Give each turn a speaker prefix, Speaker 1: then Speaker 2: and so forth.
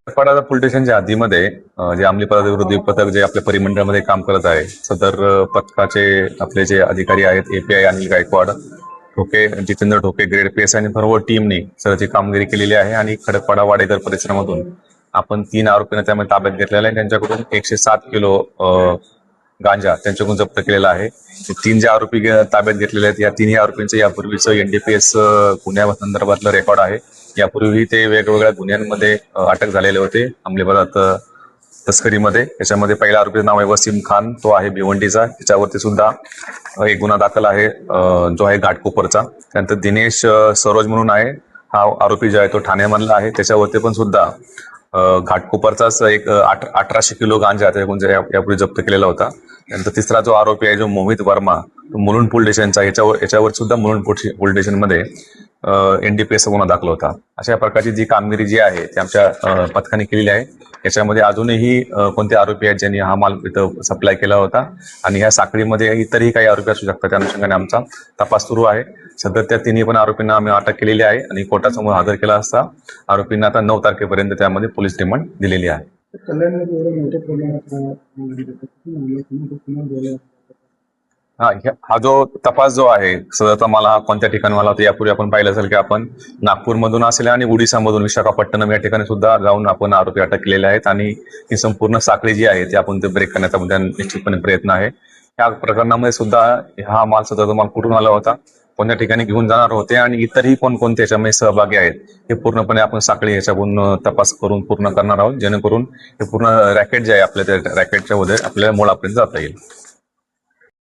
Speaker 1: पाडा पोलीस स्टेशनच्या हद्दीमध्ये जे अंमली पदार्थ पथक जे आपल्या परिमंडळामध्ये काम करत आहे, सदर पथकाचे आपले जे अधिकारी आहेत, एपीआय अनिल गायकवाड, ठोके जितेंद्र ठोके, ग्रेड पीएस आणि सर्व टीमने सगळी कामगिरी केलेली आहे. आणि खडकपाडा वाडेकर परिसरामधून आपण 3 आरोपींना त्यामध्ये ताब्यात घेतलेला आहे. त्यांच्याकडून 107 किलो गांजा त्यांच्याकडून जप्त केलेला आहे. 3 जे आरोपी ताब्यात घेतलेले आहेत, या तिन्ही आरोपींचं यापूर्वीच एनडीपीएस गुन्ह्यासंदर्भातलं रेकॉर्ड आहे. यापूर्वी ते वेगवेगळ्या गुन्ह्यांमध्ये अटक झालेले होते अंमली पदार्थ तस्करीमध्ये. त्याच्यामध्ये पहिला आरोपीचं नाव आहे वसीम खान, तो आहे भिवंडीचा. त्याच्यावरती सुद्धा एक गुन्हा दाखल आहे, जो आहे घाटकोपरचा. त्यानंतर दिनेश सरोज म्हणून आहे, हा आरोपी जो आहे तो ठाण्यामधला आहे. त्याच्यावरती पण सुद्धा घाटकोपरचाच एक 1800 किलो गांजा त्याच्याकडून यापूर्वी जप्त केलेला होता. त्यानंतर तिसरा जो आरोपी आहे जो मोहित वर्मा, तो मुलुंड पोलीस स्टेशनचा, याच्यावर सुद्धा मुलुंड पोलीस स्टेशनमध्ये एनडीपीएस गुन्हा दाखल होता. अशा प्रकारची जी कामगिरी जी आहे ती आमच्या पथकाने केलेली आहे. याच्यामध्ये अजूनही कोणते आरोपी आहेत ज्यांनी हा माल इथं सप्लाय केला होता, आणि ह्या साखळीमध्ये इतरही काही आरोपी असू शकतात. त्या अनुषंगाने आमचा तपास सुरू आहे. सध्या त्या तिन्ही पण आरोपींना आम्ही अटक केलेली आहे आणि कोर्टासमोर हजर केला असता आरोपींना आता 9 तारखेपर्यंत त्यामध्ये पोलीस रिमांड दिलेली आहे. हा जो तपास जो आहे सदरचा मला कोणत्या ठिकाणी मला होता, यापूर्वी आपण पाहिलं असेल की आपण नागपूरमधून असेल आणि उडीसामधून विशाखापट्टणम या ठिकाणी सुद्धा जाऊन आपण आरोपी अटक केलेले आहेत. आणि ही संपूर्ण साखळी जी आहे ती आपण ते ब्रेक करण्याचा निश्चितपणे प्रयत्न आहे. या प्रकरणामध्ये सुद्धा हा माल सदरचा माल कुठून आला होता, कोणत्या ठिकाणी घेऊन जाणार होते, आणि इतरही कोणकोणते याच्यामध्ये सहभागी आहेत हे पूर्णपणे आपण साखळी याच्याकडून तपास करून पूर्ण करणार आहोत, जेणेकरून हे पूर्ण रॅकेट जे आहे आपल्या त्या रॅकेटच्या मध्ये आपल्याला मुळापर्यंत जाता येईल.